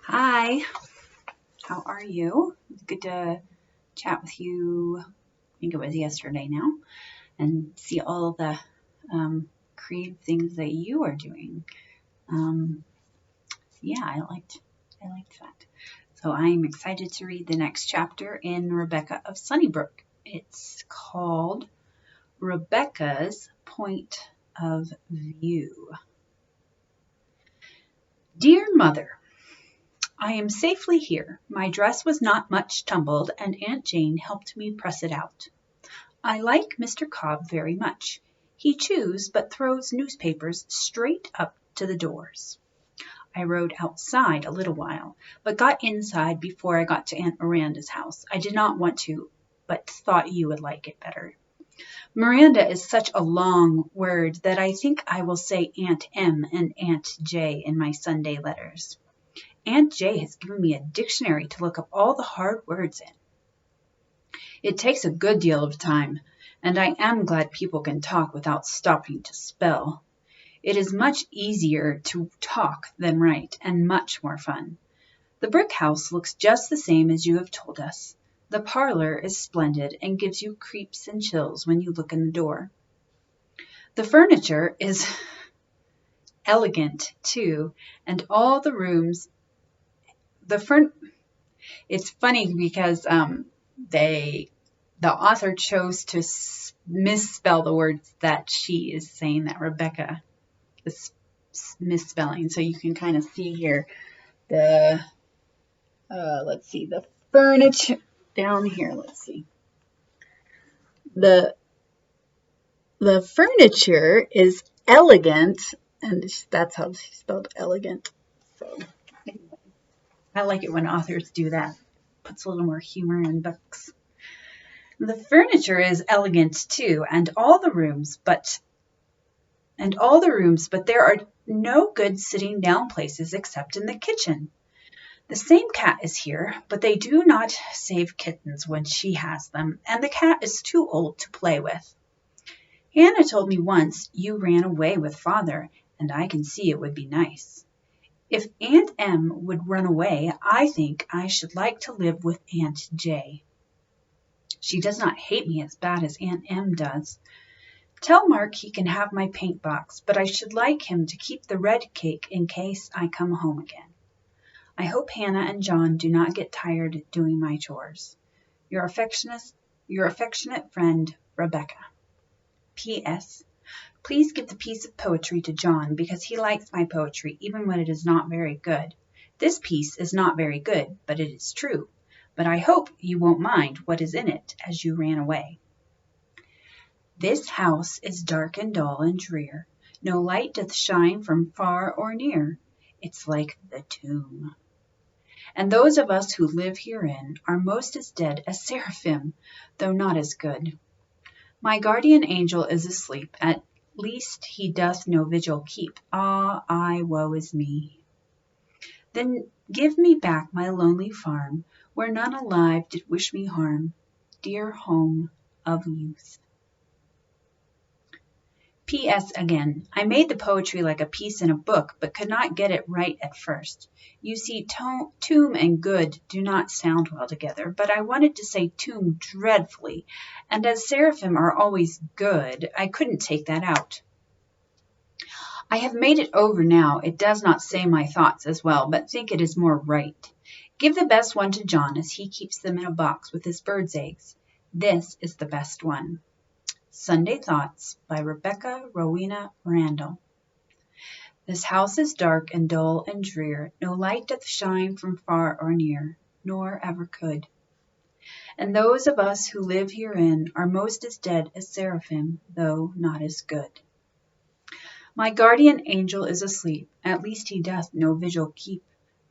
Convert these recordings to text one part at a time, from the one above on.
Hi, how are you? It's good to chat with you. I think it was yesterday now, and see all the creative things that you are doing. Um, yeah, I liked that. So I'm excited to read the next chapter in Rebecca of Sunnybrook. It's called Rebecca's Point of View. Dear Mother, I am safely here. My dress was not much tumbled, and Aunt Jane helped me press it out. I like Mr. Cobb very much. He chews, but throws newspapers straight up to the doors. I rode outside a little while, but got inside before I got to Aunt Miranda's house. I did not want to, but thought you would like it better. Miranda is such a long word that I think I will say Aunt M and Aunt J in my Sunday letters. Aunt J has given me a dictionary to look up all the hard words in. It takes a good deal of time, and I am glad people can talk without stopping to spell. It is much easier to talk than write, and much more fun. The brick house looks just the same as you have told us. The parlor is splendid and gives you creeps and chills when you look in the door. The furniture is elegant, too, and all the rooms it's funny because the author chose to misspell the words that she is saying that Rebecca is misspelling. So you can kind of see here the furniture down here. Let's see. The furniture is elegant, and that's how she spelled elegant. So anyway. I like it when authors do that. Puts a little more humor in books. The furniture is elegant too, and all the rooms, but there are no good sitting down places except in the kitchen. The same cat is here, but they do not save kittens when she has them, and the cat is too old to play with. Hannah told me once you ran away with father, and I can see it would be nice. If Aunt M would run away, I think I should like to live with Aunt J. She does not hate me as bad as Aunt M does. Tell Mark he can have my paint box, but I should like him to keep the red cake in case I come home again. I hope Hannah and John do not get tired doing my chores. Your affectionate friend, Rebecca. P.S. Please give the piece of poetry to John because he likes my poetry even when it is not very good. This piece is not very good, but it is true. But I hope you won't mind what is in it as you ran away. This house is dark and dull and drear. No light doth shine from far or near. It's like the tomb. And those of us who live herein are most as dead as seraphim, though not as good. My guardian angel is asleep, at least he doth no vigil keep. Ah, I, woe is me. Then give me back my lonely farm, where none alive did wish me harm, dear home of youth. P.S. again, I made the poetry like a piece in a book, but could not get it right at first. You see, tomb and good do not sound well together, but I wanted to say tomb dreadfully, and as seraphim are always good, I couldn't take that out. I have made it over now. It does not say my thoughts as well, but think it is more right. Give the best one to John, as he keeps them in a box with his bird's eggs. This is the best one. Sunday Thoughts by Rebecca Rowena Randall. This house is dark and dull and drear. No light doth shine from far or near, nor ever could. And those of us who live herein are most as dead as seraphim, though not as good. My guardian angel is asleep, at least he doth no vigil keep,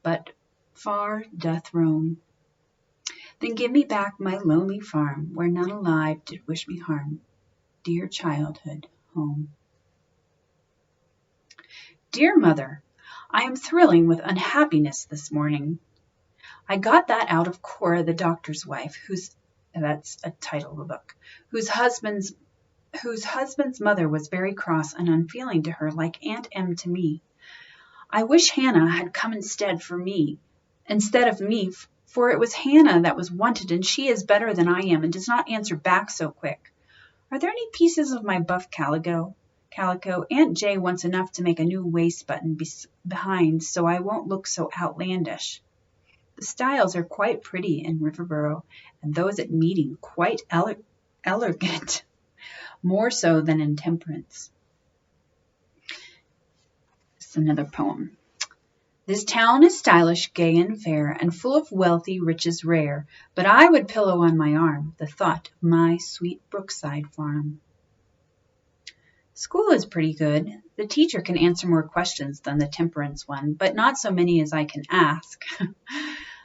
but far doth roam. Then give me back my lonely farm, where none alive did wish me harm, dear childhood home. Dear Mother, I am thrilling with unhappiness this morning. I got that out of Cora, the doctor's wife, that's a title of a book, whose husband's mother was very cross and unfeeling to her, like Aunt M to me. I wish Hannah had come instead for me, instead of me, for it was Hannah that was wanted, and she is better than I am and does not answer back so quick. Are there any pieces of my buff calico? Aunt Jay wants enough to make a new waist button behind, so I won't look so outlandish. The styles are quite pretty in Riverboro, and those at Meeting quite elegant, more so than in Temperance. This is another poem. This town is stylish, gay, and fair, and full of wealthy riches rare, but I would pillow on my arm the thought of my sweet Brookside farm. School is pretty good. The teacher can answer more questions than the Temperance one, but not so many as I can ask.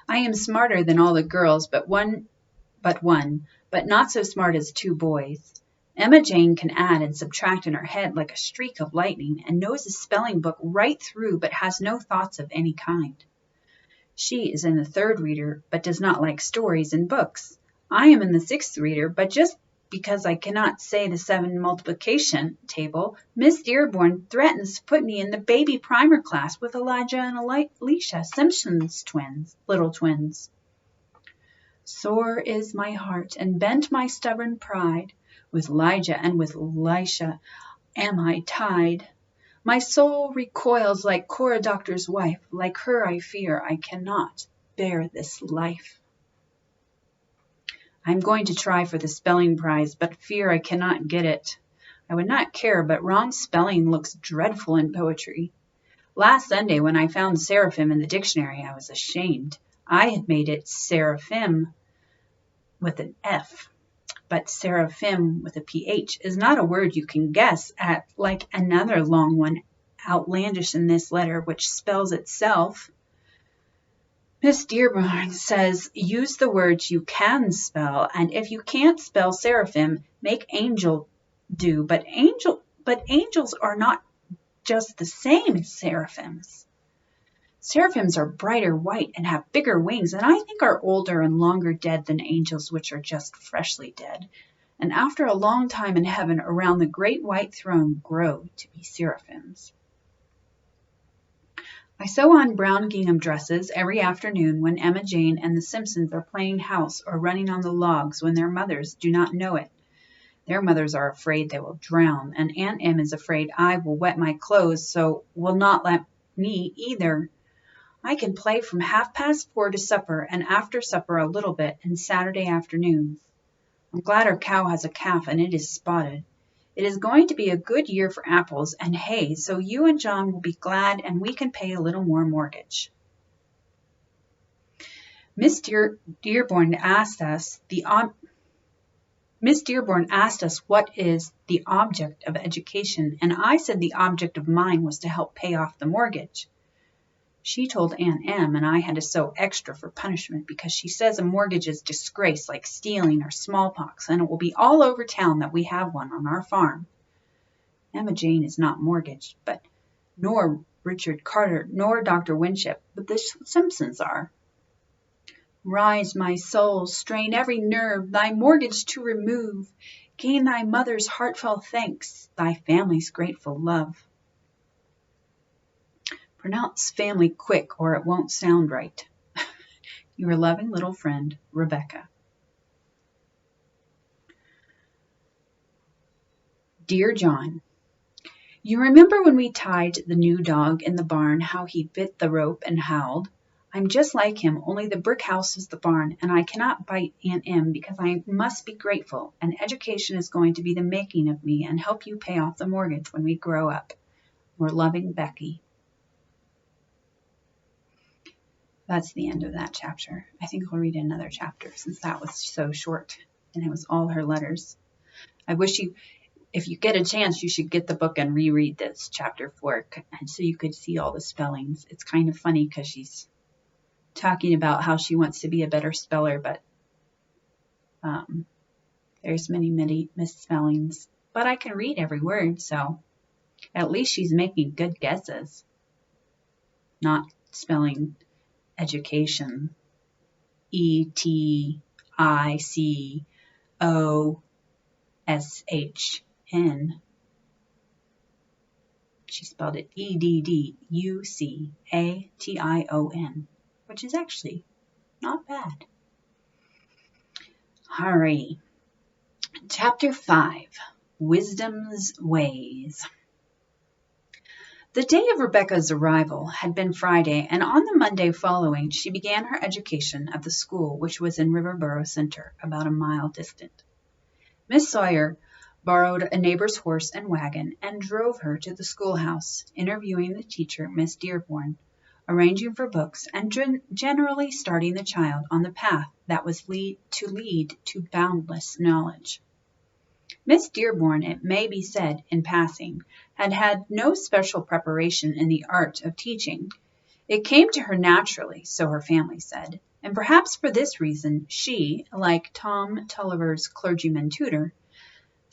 I am smarter than all the girls but one, but not so smart as 2 boys. Emma Jane can add and subtract in her head like a streak of lightning and knows the spelling book right through but has no thoughts of any kind. She is in the 3rd reader but does not like stories and books. I am in the 6th reader, but just because I cannot say the 7 multiplication table, Miss Dearborn threatens to put me in the baby primer class with Elijah and Alicia, Simpson's little twins. Sore is my heart and bent my stubborn pride. With Elijah and with Elisha am I tied. My soul recoils like Cora Doctor's wife. Like her I fear I cannot bear this life. I'm going to try for the spelling prize, but fear I cannot get it. I would not care, but wrong spelling looks dreadful in poetry. Last Sunday when I found seraphim in the dictionary, I was ashamed. I had made it seraphim with an F. But seraphim with a PH is not a word you can guess at, like another long one, outlandish in this letter, which spells itself. Miss Dearborn says, use the words you can spell, and if you can't spell seraphim, make angel do. But angels are not just the same as seraphims. Seraphims are brighter white and have bigger wings, and I think are older and longer dead than angels, which are just freshly dead, and after a long time in heaven around the great white throne grow to be seraphims. I sew on brown gingham dresses every afternoon when Emma Jane and the Simpsons are playing house or running on the logs when their mothers do not know it. Their mothers are afraid they will drown, and Aunt Em is afraid I will wet my clothes, so will not let me either. I can play from 4:30 to supper, and after supper a little bit, and Saturday afternoons. I'm glad our cow has a calf, and it is spotted. It is going to be a good year for apples and hay, so you and John will be glad, and we can pay a little more mortgage. Miss Dearborn asked us what is the object of education, and I said the object of mine was to help pay off the mortgage. She told Aunt Em, and I had to sew extra for punishment because she says a mortgage is disgrace like stealing or smallpox, and it will be all over town that we have one on our farm. Emma Jane is not mortgaged, but nor Richard Carter, nor Dr. Winship, but the Simpsons are. Rise, my soul, strain every nerve, thy mortgage to remove. Gain thy mother's heartfelt thanks, thy family's grateful love. Pronounce family quick or it won't sound right. Your loving little friend, Rebecca. Dear John, you remember when we tied the new dog in the barn, how he bit the rope and howled? I'm just like him, only the brick house is the barn, and I cannot bite Aunt Em because I must be grateful, and education is going to be the making of me and help you pay off the mortgage when we grow up. Your loving Becky. That's the end of that chapter. I think I'll read another chapter since that was so short and it was all her letters. I wish if you get a chance, you should get the book and reread this chapter 4 and so you could see all the spellings. It's kind of funny because she's talking about how she wants to be a better speller, but there's many misspellings. But I can read every word, so at least she's making good guesses. Not spelling education. ETICOSHN. She spelled it EDDUCATION. which is actually not bad. Alrighty. Chapter 5, Wisdom's Ways. The day of Rebecca's arrival had been Friday, and on the Monday following she began her education at the school which was in Riverboro Center, about a mile distant. Miss Sawyer borrowed a neighbor's horse and wagon and drove her to the schoolhouse, interviewing the teacher, Miss Dearborn, arranging for books, and generally starting the child on the path that was lead to boundless knowledge. Miss Dearborn, it may be said in passing, had had no special preparation in the art of teaching. It came to her naturally, so her family said, and perhaps for this reason she, like Tom Tulliver's clergyman tutor,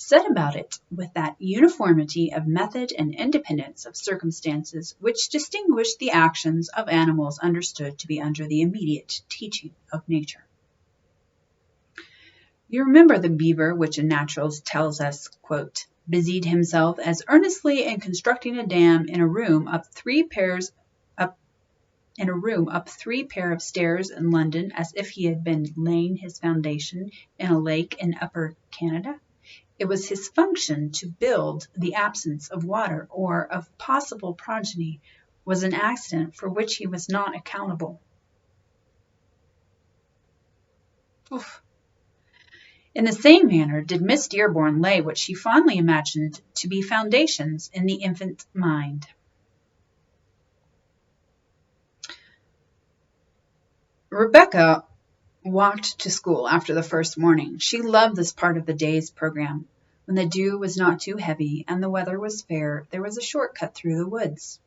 set about it with that uniformity of method and independence of circumstances which distinguished the actions of animals understood to be under the immediate teaching of nature. You remember the beaver, which a naturalist tells us, quote, busied himself as earnestly in constructing a dam in a room up three pair of stairs in London, as if he had been laying his foundation in a lake in Upper Canada. It was his function to build. The absence of water or of possible progeny was an accident for which he was not accountable. Oof. In the same manner did Miss Dearborn lay what she fondly imagined to be foundations in the infant mind. Rebecca walked to school after the first morning. She loved this part of the day's program. When the dew was not too heavy and the weather was fair, there was a shortcut through the woods.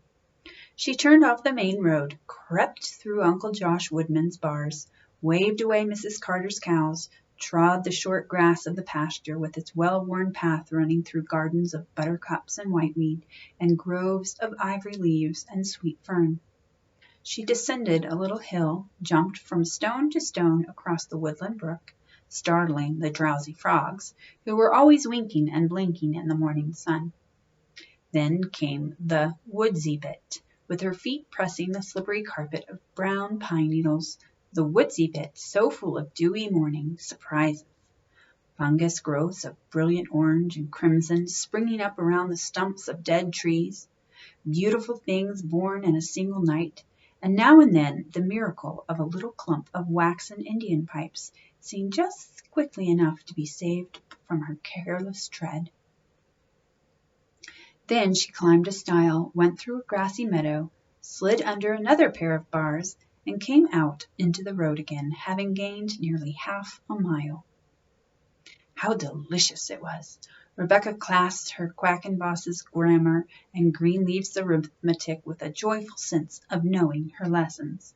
She turned off the main road, crept through Uncle Josh Woodman's bars, waved away Mrs. Carter's cows, trod the short grass of the pasture with its well-worn path running through gardens of buttercups and whiteweed and groves of ivory leaves and sweet fern. She descended a little hill, jumped from stone to stone across the woodland brook, startling the drowsy frogs, who were always winking and blinking in the morning sun. Then came the woodsy bit, with her feet pressing the slippery carpet of brown pine needles, the woodsy bit so full of dewy morning surprises. Fungus growths of brilliant orange and crimson springing up around the stumps of dead trees, beautiful things born in a single night, and now and then the miracle of a little clump of waxen Indian pipes seen just quickly enough to be saved from her careless tread. Then she climbed a stile, went through a grassy meadow, slid under another pair of bars, and came out into the road again, having gained nearly half a mile. How delicious it was! Rebecca clasped her Quackenboss's grammar and Greenleaf's arithmetic with a joyful sense of knowing her lessons.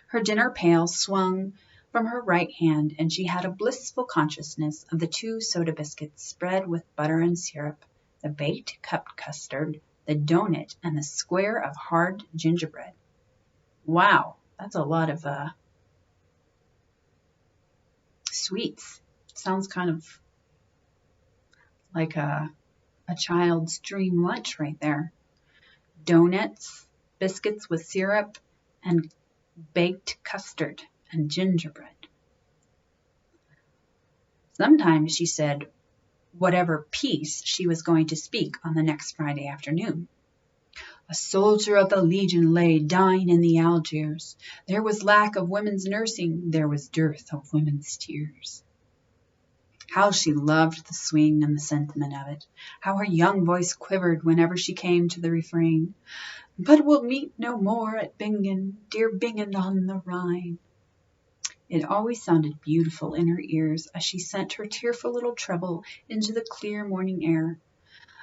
Her dinner pail swung from her right hand, and she had a blissful consciousness of the 2 soda biscuits spread with butter and syrup, the baked cup custard, the donut, and the square of hard gingerbread. Wow, that's a lot of sweets. Sounds kind of like a child's dream lunch right there. Donuts, biscuits with syrup, and baked custard and gingerbread. Sometimes she said whatever piece she was going to speak on the next Friday afternoon. A soldier of the Legion lay dying in the Algiers. There was lack of women's nursing. There was dearth of women's tears. How she loved the swing and the sentiment of it. How her young voice quivered whenever she came to the refrain. But we'll meet no more at Bingen, dear Bingen on the Rhine. It always sounded beautiful in her ears as she sent her tearful little treble into the clear morning air.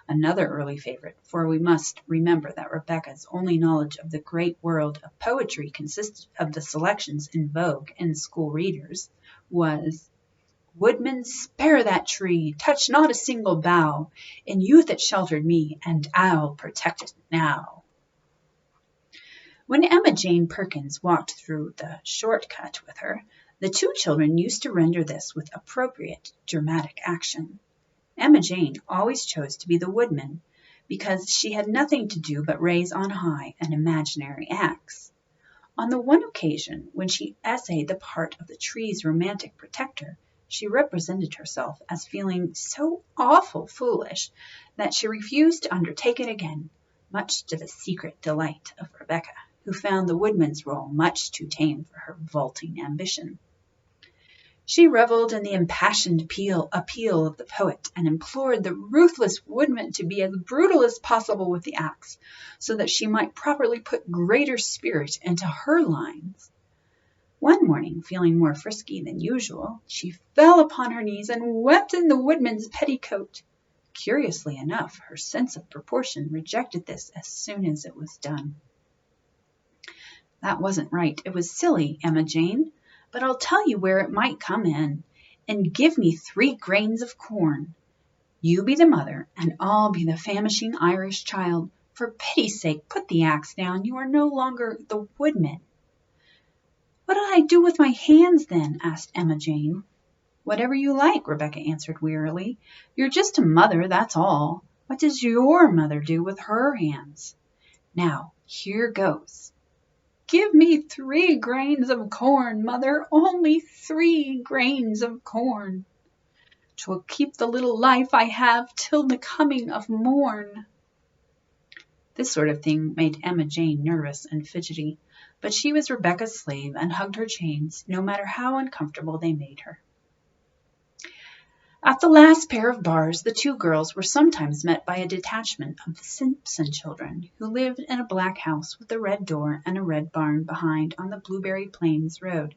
Another early favorite, for we must remember that Rebecca's only knowledge of the great world of poetry consisted of the selections in vogue in school readers, was Woodman, spare that tree, touch not a single bough. In youth it sheltered me, and I'll protect it now. When Emma Jane Perkins walked through the short-cut with her, the 2 children used to render this with appropriate dramatic action. Emma Jane always chose to be the woodman, because she had nothing to do but raise on high an imaginary axe. On the one occasion when she essayed the part of the tree's romantic protector, she represented herself as feeling so awful foolish that she refused to undertake it again, much to the secret delight of Rebecca, who found the woodman's role much too tame for her vaulting ambition. She reveled in the impassioned appeal of the poet and implored the ruthless woodman to be as brutal as possible with the axe, so that she might properly put greater spirit into her lines. One morning, feeling more frisky than usual, she fell upon her knees and wept in the woodman's petticoat. Curiously enough, her sense of proportion rejected this as soon as it was done. That wasn't right. It was silly, Emma Jane. But I'll tell you where it might come in. And give me 3 grains of corn. You be the mother, and I'll be the famishing Irish child. For pity's sake, put the axe down. You are no longer the woodman. What'll I do with my hands then? Asked Emma Jane. Whatever you like, Rebecca answered wearily. You're just a mother, that's all. What does your mother do with her hands? Now, here goes. Give me 3 grains of corn, mother, only 3 grains of corn. 'Twill keep the little life I have till the coming of morn. This sort of thing made Emma Jane nervous and fidgety, but she was Rebecca's slave and hugged her chains, no matter how uncomfortable they made her. At the last pair of bars, the 2 girls were sometimes met by a detachment of the Simpson children, who lived in a black house with a red door and a red barn behind on the Blueberry Plains road.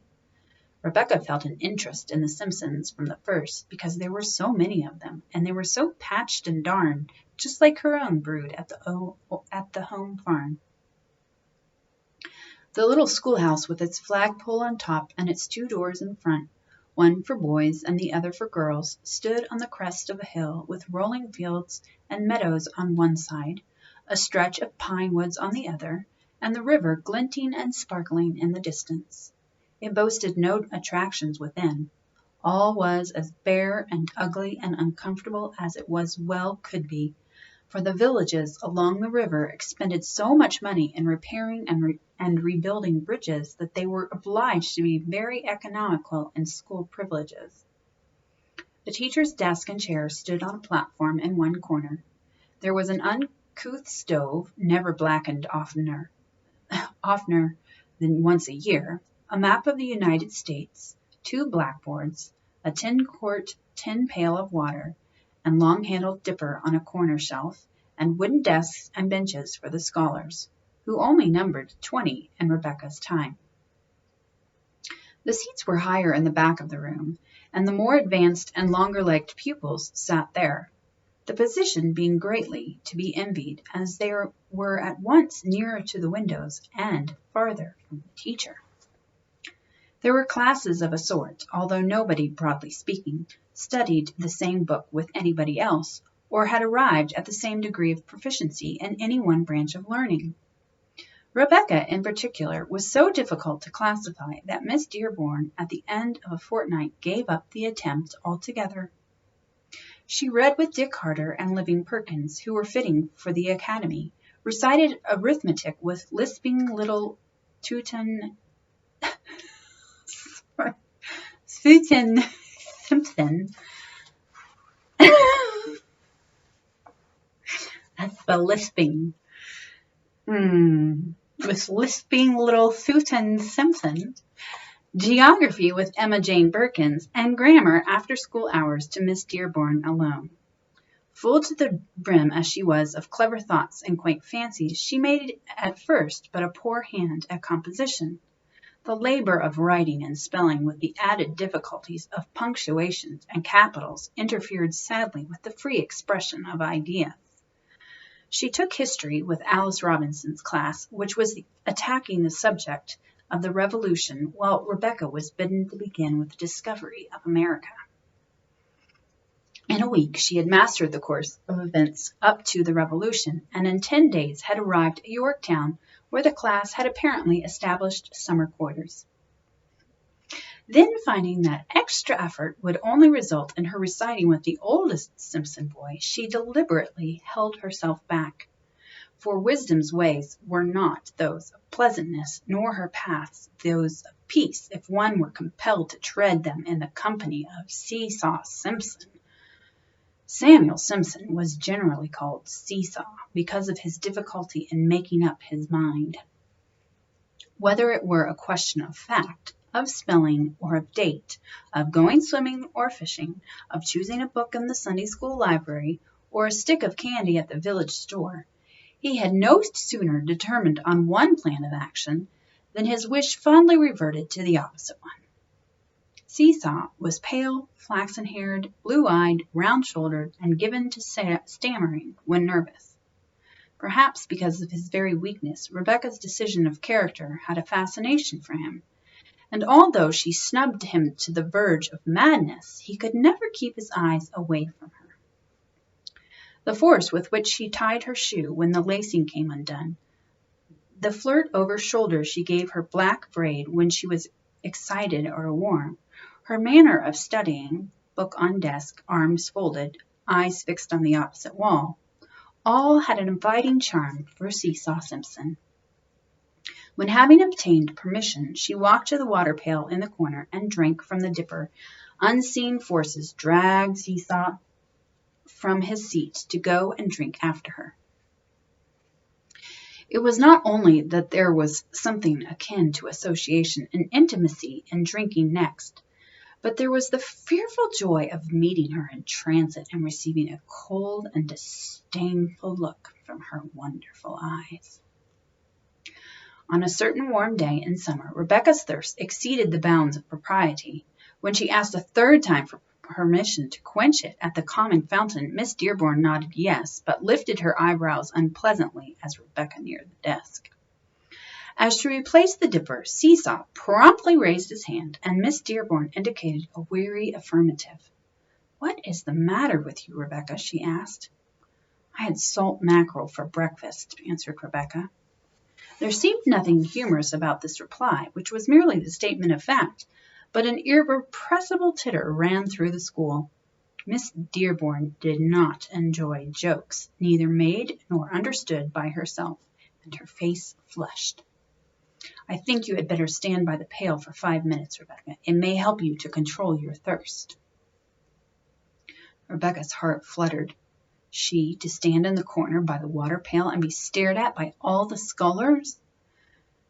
Rebecca felt an interest in the Simpsons from the first because there were so many of them, and they were so patched and darned, just like her own brood at the home farm. The little schoolhouse with its flagpole on top and its 2 doors in front, one for boys and the other for girls, stood on the crest of a hill with rolling fields and meadows on one side, a stretch of pine woods on the other, and the river glinting and sparkling in the distance. It boasted no attractions within. All was as bare and ugly and uncomfortable as it well could be, for the villages along the river expended so much money in repairing and rebuilding bridges that they were obliged to be very economical in school privileges. The teacher's desk and chair stood on a platform in one corner. There was an uncouth stove, never blackened oftener than once a year, a map of the United States, 2 blackboards, a tin-quart tin pail of water, and long-handled dipper on a corner shelf, and wooden desks and benches for the scholars, who only numbered 20 in Rebecca's time. The seats were higher in the back of the room, and the more advanced and longer-legged pupils sat there, the position being greatly to be envied, as they were at once nearer to the windows and farther from the teacher. There were classes of a sort, although nobody, broadly speaking, studied the same book with anybody else, or had arrived at the same degree of proficiency in any one branch of learning. Rebecca, in particular, was so difficult to classify that Miss Dearborn, at the end of a fortnight, gave up the attempt altogether. She read with Dick Carter and Living Perkins, who were fitting for the academy, recited arithmetic with lisping little Susan Simpson. That's the lisping. With lisping little Susan Simpson. Geography with Emma Jane Perkins, and grammar after school hours to Miss Dearborn alone. Full to the brim as she was of clever thoughts and quaint fancies, she made at first but a poor hand at composition. The labor of writing and spelling with the added difficulties of punctuations and capitals interfered sadly with the free expression of ideas. She took history with Alice Robinson's class, which was attacking the subject of the Revolution, while Rebecca was bidden to begin with the discovery of America. In a week, she had mastered the course of events up to the Revolution, and in 10 days had arrived at Yorktown, where the class had apparently established summer quarters. Then, finding that extra effort would only result in her reciting with the oldest Simpson boy, she deliberately held herself back. For wisdom's ways were not those of pleasantness, nor her paths those of peace, if one were compelled to tread them in the company of Seesaw Simpson. Samuel Simpson was generally called Seesaw because of his difficulty in making up his mind. Whether it were a question of fact, of spelling, or of date, of going swimming or fishing, of choosing a book in the Sunday school library, or a stick of candy at the village store, he had no sooner determined on one plan of action than his wish fondly reverted to the opposite one. Seesaw was pale, flaxen-haired, blue-eyed, round-shouldered, and given to stammering when nervous. Perhaps because of his very weakness, Rebecca's decision of character had a fascination for him, and although she snubbed him to the verge of madness, he could never keep his eyes away from her. The force with which she tied her shoe when the lacing came undone, the flirt over shoulder she gave her black braid when she was excited or warm, her manner of studying, book on desk, arms folded, eyes fixed on the opposite wall, all had an inviting charm for Seesaw Simpson. When, having obtained permission, she walked to the water pail in the corner and drank from the dipper, unseen forces dragged Seesaw from his seat to go and drink after her. It was not only that there was something akin to association and intimacy in drinking next, but there was the fearful joy of meeting her in transit and receiving a cold and disdainful look from her wonderful eyes. On a certain warm day in summer, Rebecca's thirst exceeded the bounds of propriety. When she asked a third time for permission to quench it at the common fountain, Miss Dearborn nodded yes, but lifted her eyebrows unpleasantly as Rebecca neared the desk. As she replaced the dipper, Seesaw promptly raised his hand, and Miss Dearborn indicated a weary affirmative. "What is the matter with you, Rebecca?" she asked. "I had salt mackerel for breakfast," answered Rebecca. There seemed nothing humorous about this reply, which was merely the statement of fact, but an irrepressible titter ran through the school. Miss Dearborn did not enjoy jokes, neither made nor understood by herself, and her face flushed. "I think you had better stand by the pail for 5 minutes, Rebecca. It may help you to control your thirst." Rebecca's heart fluttered. She to stand in the corner by the water pail and be stared at by all the scholars?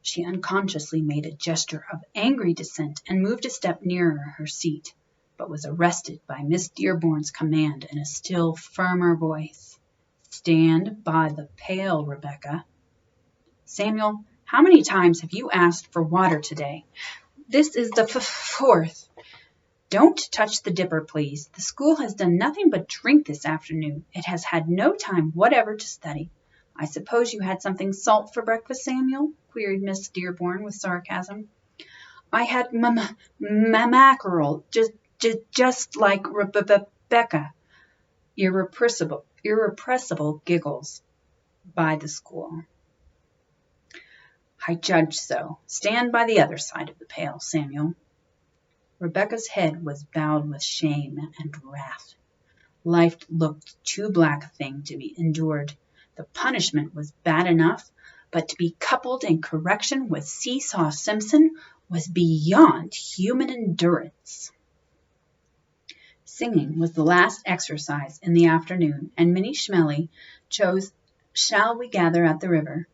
She unconsciously made a gesture of angry dissent and moved a step nearer her seat, but was arrested by Miss Dearborn's command in a still firmer voice. "Stand by the pail, Rebecca." "Samuel, how many times have you asked for water today?" "This is the fourth." "Don't touch the dipper, please. The school has done nothing but drink this afternoon. It has had no time whatever to study. I suppose you had something salt for breakfast, Samuel?" queried Miss Dearborn with sarcasm. "I had mackerel, just like Rebecca." Irrepressible giggles by the school. "I judged so. Stand by the other side of the pail, Samuel." Rebecca's head was bowed with shame and wrath. Life looked too black a thing to be endured. The punishment was bad enough, but to be coupled in correction with Seesaw Simpson was beyond human endurance. Singing was the last exercise in the afternoon, and Minnie Schmelly chose "Shall We Gather at the River?"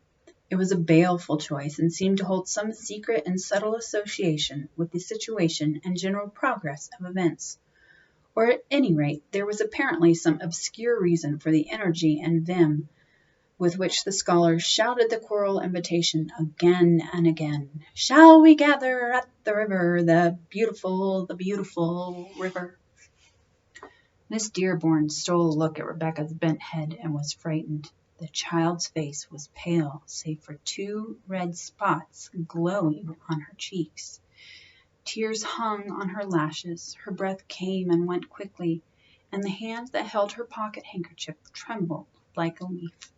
It was a baleful choice, and seemed to hold some secret and subtle association with the situation and general progress of events. Or at any rate, there was apparently some obscure reason for the energy and vim with which the scholars shouted the choral invitation again and again. "Shall we gather at the river, the beautiful river?" Miss Dearborn stole a look at Rebecca's bent head and was frightened. The child's face was pale, save for 2 red spots glowing on her cheeks. Tears hung on her lashes, her breath came and went quickly, and the hand that held her pocket handkerchief trembled like a leaf.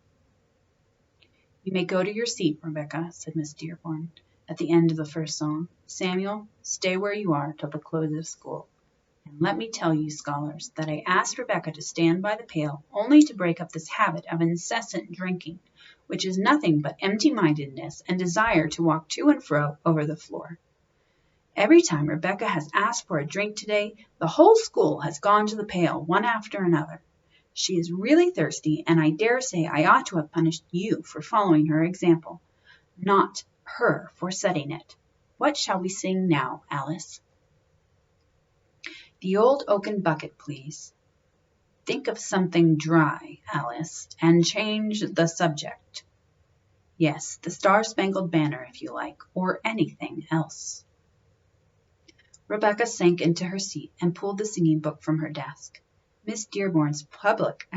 "You may go to your seat, Rebecca," said Miss Dearborn at the end of the first song. "Samuel, stay where you are till the close of school. And let me tell you, scholars, that I asked Rebecca to stand by the pail only to break up this habit of incessant drinking, which is nothing but empty-mindedness and desire to walk to and fro over the floor. Every time Rebecca has asked for a drink today, the whole school has gone to the pail, one after another. She is really thirsty, and I dare say I ought to have punished you for following her example, not her for setting it. What shall we sing now, Alice? The Old Oaken Bucket, please. Think of something dry, Alice, and change the subject. Yes, the Star-Spangled Banner, if you like, or anything else. Rebecca sank into her seat and pulled the singing book from her desk. Miss Dearborn's public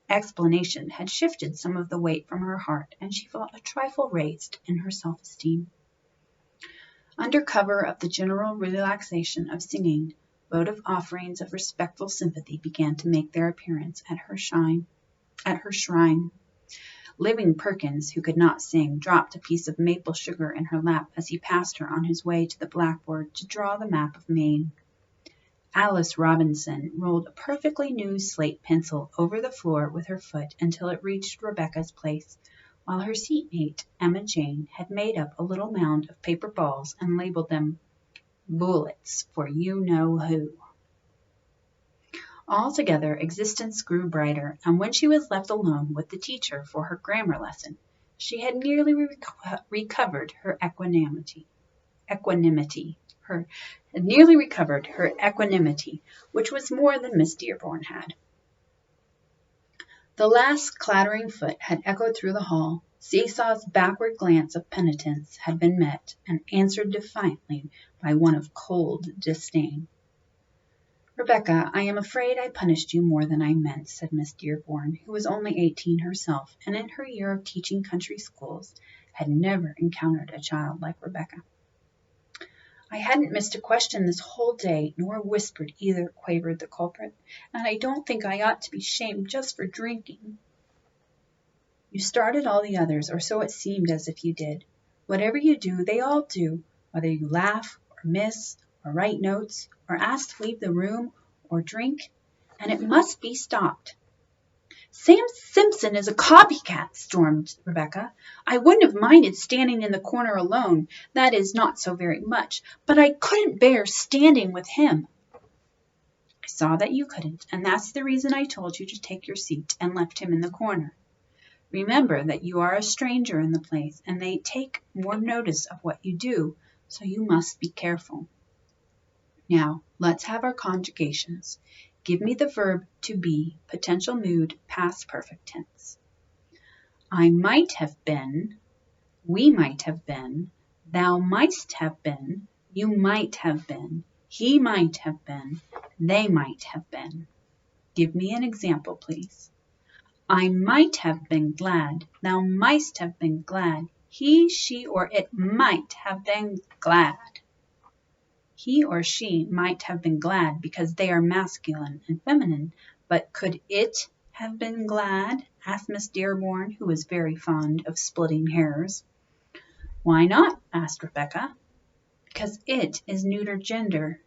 explanation had shifted some of the weight from her heart, and she felt a trifle raised in her self-esteem. Under cover of the general relaxation of singing, votive offerings of respectful sympathy began to make their appearance at her shrine. Living Perkins, who could not sing, dropped a piece of maple sugar in her lap as he passed her on his way to the blackboard to draw the map of Maine. Alice Robinson rolled a perfectly new slate pencil over the floor with her foot until it reached Rebecca's place, while her seatmate, Emma Jane, had made up a little mound of paper balls and labeled them bullets for you-know-who. Altogether, existence grew brighter, and when she was left alone with the teacher for her grammar lesson, she had nearly recovered her equanimity, which was more than Miss Dearborn had. The last clattering foot had echoed through the hall. Seesaw's backward glance of penitence had been met and answered defiantly by one of cold disdain. Rebecca, I am afraid I punished you more than I meant, said Miss Dearborn, who was only 18 herself, and in her year of teaching country schools had never encountered a child like Rebecca. I hadn't missed a question this whole day, nor whispered either, quavered the culprit, and I don't think I ought to be shamed just for drinking. You started all the others, or so it seemed as if you did. Whatever you do, they all do, whether you laugh, or miss, or write notes, or ask to leave the room, or drink, and it must be stopped. Sam Simpson is a copycat, stormed Rebecca. I wouldn't have minded standing in the corner alone, that is, not so very much, but I couldn't bear standing with him. I saw that you couldn't, and that's the reason I told you to take your seat and left him in the corner. Remember that you are a stranger in the place, and they take more notice of what you do, so you must be careful. Now, let's have our conjugations. Give me the verb to be, potential mood, past perfect tense. I might have been, we might have been, thou mightst have been, you might have been, he might have been, they might have been. Give me an example, please. I might have been glad, thou mightst have been glad, he, she, or it might have been glad. He or she might have been glad because they are masculine and feminine, but could it have been glad? Asked Miss Dearborn, who was very fond of splitting hairs. Why not? Asked Rebecca. Because it is neuter gender.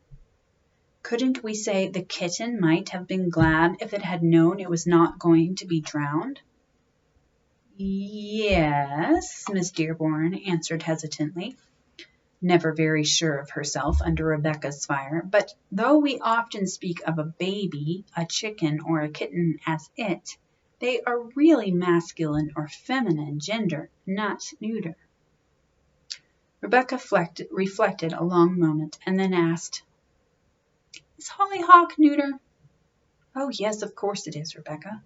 Couldn't we say the kitten might have been glad if it had known it was not going to be drowned? Yes, Miss Dearborn answered hesitantly, never very sure of herself under Rebecca's fire, but though we often speak of a baby, a chicken, or a kitten as it, they are really masculine or feminine gender, not neuter. Rebecca reflected a long moment and then asked, Is hollyhock neuter? Oh, yes, of course it is, Rebecca.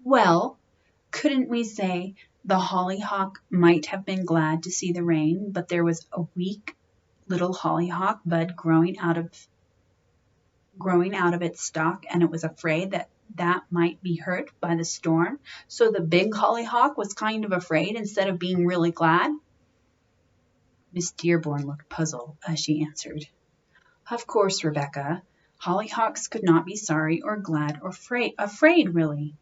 Well, couldn't we say the hollyhock might have been glad to see the rain, but there was a weak little hollyhock bud growing out of its stalk, and it was afraid that might be hurt by the storm, so the big hollyhock was kind of afraid instead of being really glad? Miss Dearborn looked puzzled as she answered, Of course, Rebecca, hollyhocks could not be sorry or glad or afraid really.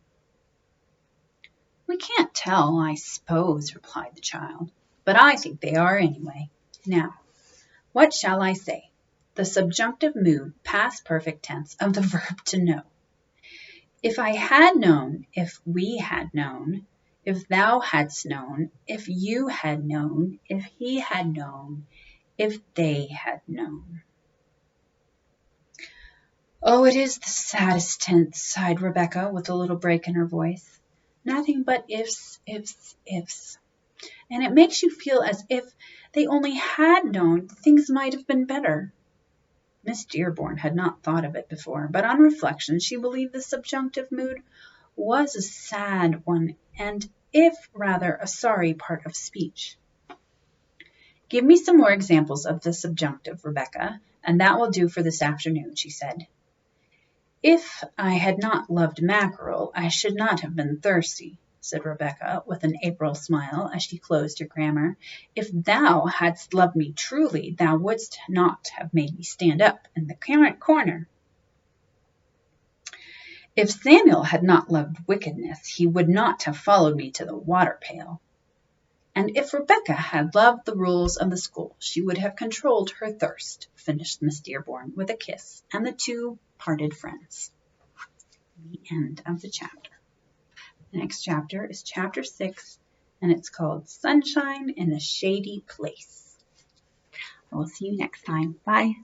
We can't tell, I suppose, replied the child, but I think they are anyway. Now, what shall I say? The subjunctive mood, past perfect tense, of the verb to know. If I had known, if we had known, If thou hadst known, if you had known, if he had known, if they had known. Oh, it is the saddest tense, sighed Rebecca with a little break in her voice. Nothing but ifs, ifs, ifs. And it makes you feel as if they only had known things might have been better. Miss Dearborn had not thought of it before, but on reflection she believed the subjunctive mood was a sad one, and if rather a sorry part of speech. Give me some more examples of the subjunctive, Rebecca, and that will do for this afternoon, she said. If I had not loved mackerel, I should not have been thirsty, said Rebecca with an April smile as she closed her grammar. If thou hadst loved me truly, thou wouldst not have made me stand up in the corner. If Samuel had not loved wickedness, he would not have followed me to the water pail. And if Rebecca had loved the rules of the school, she would have controlled her thirst, finished Miss Dearborn with a kiss, and the two parted friends. The end of the chapter. The next chapter is chapter 6, and it's called Sunshine in a Shady Place. I will see you next time. Bye.